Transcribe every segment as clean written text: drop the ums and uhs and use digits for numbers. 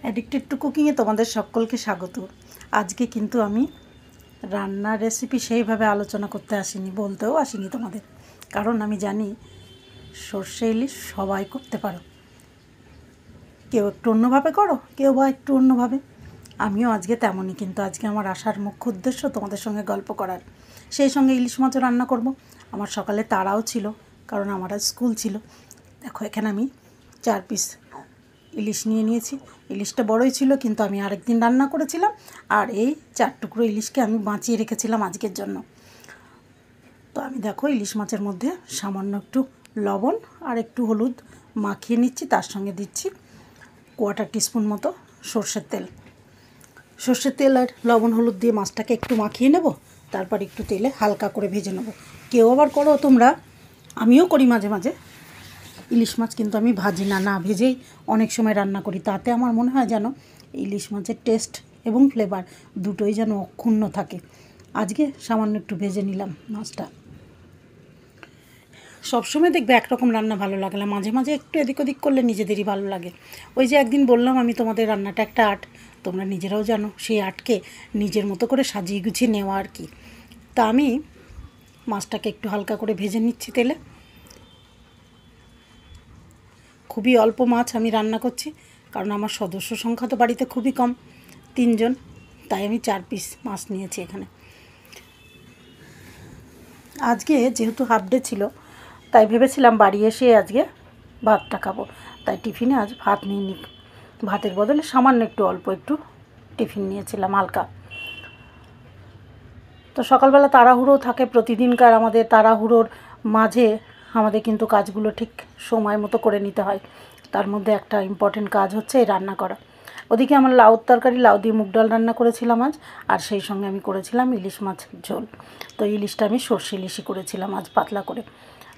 Addicted to কুকিংয়ে তোমাদের সকলকে স্বাগত। আজকে কিন্তু আমি রান্নার রেসিপি সেইভাবে আলোচনা করতে আসিনি, বলতেও আসিনি তোমাদের, কারণ আমি জানি সর্ষে ইলিশ সবাই করতে পারো। কেউ একটু অন্যভাবে করো, কেউ বা একটু অন্যভাবে। আমিও আজকে তেমনই, কিন্তু আজকে আমার আসার মুখ্য উদ্দেশ্য তোমাদের সঙ্গে গল্প করার, সেই সঙ্গে ইলিশ মাছও রান্না করব। আমার সকালে তাড়াও ছিল, কারণ আমার আজ স্কুল ছিল। দেখো এখানে আমি 4 পিস ইলিশ নিয়ে নিয়েছি। ইলিশটা বড়ই ছিল, কিন্তু আমি আরেকদিন রান্না করেছিলাম, আর এই 4 টুকরো ইলিশকে আমি বাঁচিয়ে রেখেছিলাম আজকের জন্য। তো আমি দেখো ইলিশ মাছের মধ্যে সামান্য একটু লবণ আর একটু হলুদ মাখিয়ে নিচ্ছি, তার সঙ্গে দিচ্ছি 1/4 টিস্পুন মতো সর্ষের তেল। সর্ষের তেল আর লবণ হলুদ দিয়ে মাছটাকে একটু মাখিয়ে নেব, তারপর একটু তেলে হালকা করে ভেজে নেব। কেউ আবার করো তোমরা, আমিও করি মাঝে মাঝে, ইলিশ মাছ কিন্তু আমি ভাজি না ভেজেই অনেক সময় রান্না করি। তাতে আমার মনে হয় যেন ইলিশ মাছের টেস্ট এবং ফ্লেভার দুটোই যেন অক্ষুণ্ণ থাকে। আজকে সামান্য একটু ভেজে নিলাম মাছটা। সবসময় দেখবে একরকম রান্না ভালো লাগে না, মাঝে মাঝে একটু এদিক ওদিক করলে নিজেদেরই ভালো লাগে। ওই যে একদিন বললাম আমি তোমাদের, রান্নাটা একটা আর্ট, তোমরা নিজেরাও জানো। সেই আর্টকে নিজের মতো করে সাজিয়ে গুছিয়ে নেওয়া আর কি। তা আমি মাছটাকে একটু হালকা করে ভেজে নিচ্ছি তেলে। খুবই অল্প মাছ আমি রান্না করছি, কারণ আমার সদস্য সংখ্যা তো বাড়িতে খুবই কম, 3 জন, তাই আমি 4 পিস মাছ নিয়েছি এখানে। আজকে যেহেতু হাফ ডে ছিল, তাই ভেবেছিলাম বাড়ি এসে আজকে ভাতটা খাবো, তাই টিফিনে আজ ভাত নিইনি। ভাতের বদলে সামান্য একটু অল্প একটু টিফিন নিয়েছিলাম হালকা। তো সকালবেলা তাড়াহুড়ো থাকে প্রতিদিনকার, আমাদের তাড়াহুড়োর মাঝে আমাদের কিন্তু কাজগুলো ঠিক সময় মতো করে নিতে হয়। তার মধ্যে একটা ইম্পর্টেন্ট কাজ হচ্ছে এই রান্না করা। ওদিকে আমার লাউ তরকারি, লাউ দিয়ে মুগ ডাল রান্না করেছিলাম আজ, আর সেই সঙ্গে আমি করেছিলাম ইলিশ মাছ ঝোল। তো ইলিশটা আমি সর্ষে ইলিশই করেছিলাম আজ পাতলা করে।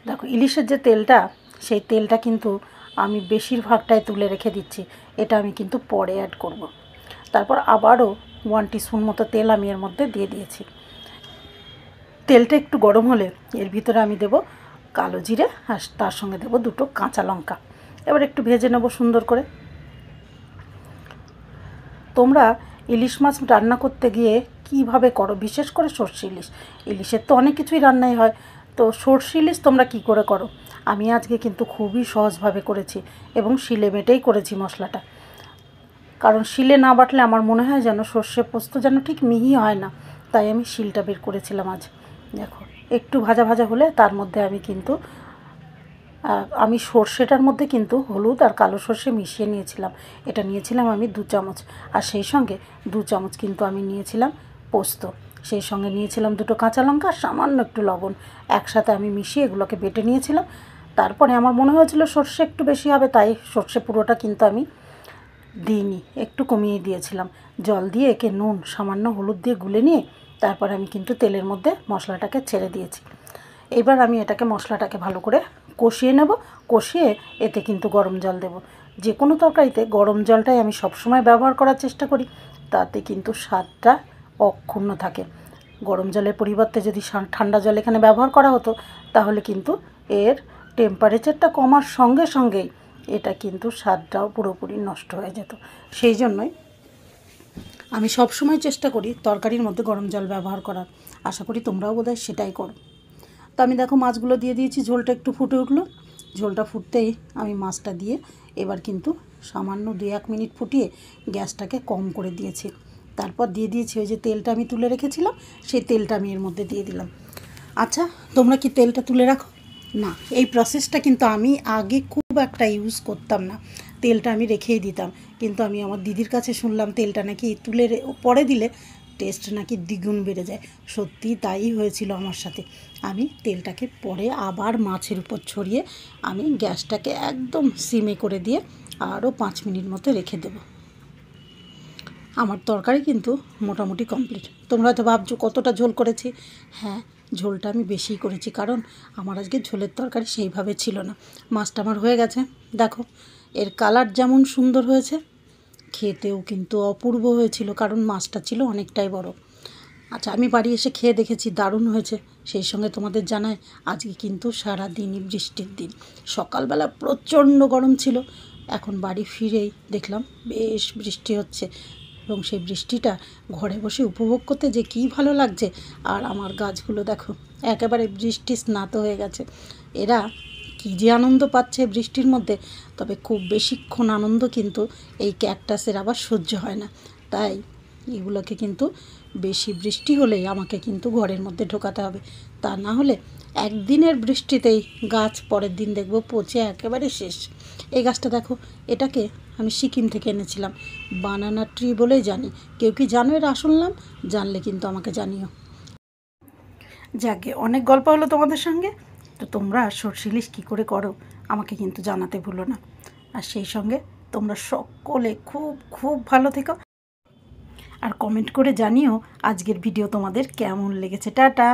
দেখো ইলিশের যে তেলটা, সেই তেলটা কিন্তু আমি বেশিরভাগটাই তুলে রেখে দিচ্ছি, এটা আমি কিন্তু পরে অ্যাড করব। তারপর আবারও 1 টিস্পুন মতো তেল আমি এর মধ্যে দিয়ে দিয়েছি। তেলটা একটু গরম হলে এর ভিতরে আমি দেব কালো জিরে, আর তার সঙ্গে দেব 2টো কাঁচা লঙ্কা। এবার একটু ভেজে নেব সুন্দর করে। তোমরা ইলিশ মাছ রান্না করতে গিয়ে কিভাবে করো, বিশেষ করে সর্ষে ইলিশ? ইলিশের তো অনেক কিছুই রান্নাই হয়, তো সর্ষে ইলিশ তোমরা কি করে করো? আমি আজকে কিন্তু খুবই সহজভাবে করেছি, এবং শিলে বেটেই করেছি মশলাটা, কারণ শিলে না বাটলে আমার মনে হয় যেন সর্ষে পোস্ত যেন ঠিক মিহি হয় না, তাই আমি শিলটা বের করেছিলাম আজ। দেখো একটু ভাজা ভাজা হলে তার মধ্যে আমি কিন্তু আমি সর্ষেটার মধ্যে কিন্তু হলুদ আর কালো সর্ষে মিশিয়ে নিয়েছিলাম। এটা নিয়েছিলাম আমি 2 চামচ, আর সেই সঙ্গে 2 চামচ কিন্তু আমি নিয়েছিলাম পোস্ত, সেই সঙ্গে নিয়েছিলাম 2টো কাঁচা লঙ্কা আর সামান্য একটু লবণ। একসাথে আমি মিশিয়ে এগুলোকে বেটে নিয়েছিলাম। তারপরে আমার মনে হয়েছিল সর্ষে একটু বেশি হবে, তাই সর্ষে পুরোটা কিন্তু আমি দিইনি, একটু কমিয়ে দিয়েছিলাম। জল দিয়ে একে নুন সামান্য হলুদ দিয়ে গুলে নিয়ে তারপর আমি কিন্তু তেলের মধ্যে মশলাটাকে ছেড়ে দিয়েছি। এবার আমি এটাকে মশলাটাকে ভালো করে কষিয়ে নেব। কষিয়ে এতে কিন্তু গরম জল দেব। যে কোনো তরকারিতে গরম জলটাই আমি সবসময় ব্যবহার করার চেষ্টা করি, তাতে কিন্তু স্বাদটা অক্ষুণ্ণ থাকে। গরম জলের পরিবর্তে যদি ঠান্ডা জল এখানে ব্যবহার করা হতো, তাহলে কিন্তু এর টেম্পারেচারটা কমার সঙ্গে সঙ্গেই এটা কিন্তু স্বাদটাও পুরোপুরি নষ্ট হয়ে যেত। সেই জন্যই আমি সবসময় চেষ্টা করি তরকারির মধ্যে গরম জল ব্যবহার করার। আশা করি তোমরাও বোধহয় সেটাই করো। তো আমি দেখো মাছগুলো দিয়ে দিয়েছি, ঝোলটা একটু ফুটে উঠলো। ঝোলটা ফুটতেই আমি মাছটা দিয়ে এবার কিন্তু সামান্য 2-1 মিনিট ফুটিয়ে গ্যাসটাকে কম করে দিয়েছি। তারপর দিয়ে দিয়েছি ওই যে তেলটা আমি তুলে রেখেছিলাম, সেই তেলটা আমি এর মধ্যে দিয়ে দিলাম। আচ্ছা, তোমরা কি তেলটা তুলে রাখো? না, এই প্রসেসটা কিন্তু আমি আগে খুব একটা ইউজ করতাম না, তেলটা আমি রেখেই দিতাম। কিন্তু আমি আমার দিদির কাছে শুনলাম তেলটা নাকি তুলে পরে দিলে টেস্ট নাকি দ্বিগুণ বেড়ে যায়। সত্যি তাই হয়েছিল আমার সাথে। আমি তেলটাকে পরে আবার মাছের উপর ছড়িয়ে আমি গ্যাসটাকে একদম সিমে করে দিয়ে আরও 5 মিনিট মতো রেখে দেবো। আমার তরকারি কিন্তু মোটামুটি কমপ্লিট। তোমরা হয়তো ভাবছো কতটা ঝোল করেছি। হ্যাঁ, ঝোলটা আমি বেশিই করেছি, কারণ আমার আজকে ঝোলের তরকারি সেইভাবে ছিল না। মাছটা আমার হয়ে গেছে, দেখো এর কালার যেমন সুন্দর হয়েছে, খেতেও কিন্তু অপূর্ব হয়েছিল, কারণ মাছটা ছিল অনেকটাই বড়। আচ্ছা, আমি বাড়ি এসে খেয়ে দেখেছি, দারুণ হয়েছে। সেই সঙ্গে তোমাদের জানায় আজকে কিন্তু সারা দিনই বৃষ্টির দিন। সকালবেলা প্রচণ্ড গরম ছিল, এখন বাড়ি ফিরেই দেখলাম বেশ বৃষ্টি হচ্ছে, এবং সেই বৃষ্টিটা ঘরে বসে উপভোগ করতে যে কী ভালো লাগছে। আর আমার গাছগুলো দেখো একেবারে বৃষ্টি স্নাত হয়ে গেছে। এরা কী যে আনন্দ পাচ্ছে বৃষ্টির মধ্যে। তবে খুব বেশিক্ষণ আনন্দ কিন্তু এই ক্যাকটাসের আবার সহ্য হয় না, তাই এগুলোকে কিন্তু বেশি বৃষ্টি হলেই আমাকে কিন্তু ঘরের মধ্যে ঢোকাতে হবে। তা না হলে একদিনের বৃষ্টিতেই গাছ পরের দিন দেখবো পচে একেবারে শেষ। এই গাছটা দেখো, এটাকে আমি সিকিম থেকে এনেছিলাম, বানানা ট্রি বলেই জানি। কেউ কি জানো এর আসল নাম? জানলে কিন্তু আমাকে জানিও। যাকে অনেক গল্প হলো তোমাদের সঙ্গে। তো তোমরা সর্ষে ইলিশ কী করে করো আমাকে কিন্তু জানাতে ভুলো না। আর সেই সঙ্গে তোমরা সকলে খুব খুব ভালো থেকো, আর কমেন্ট করে জানিও আজকের ভিডিও তোমাদের কেমন লেগেছে। টাটা।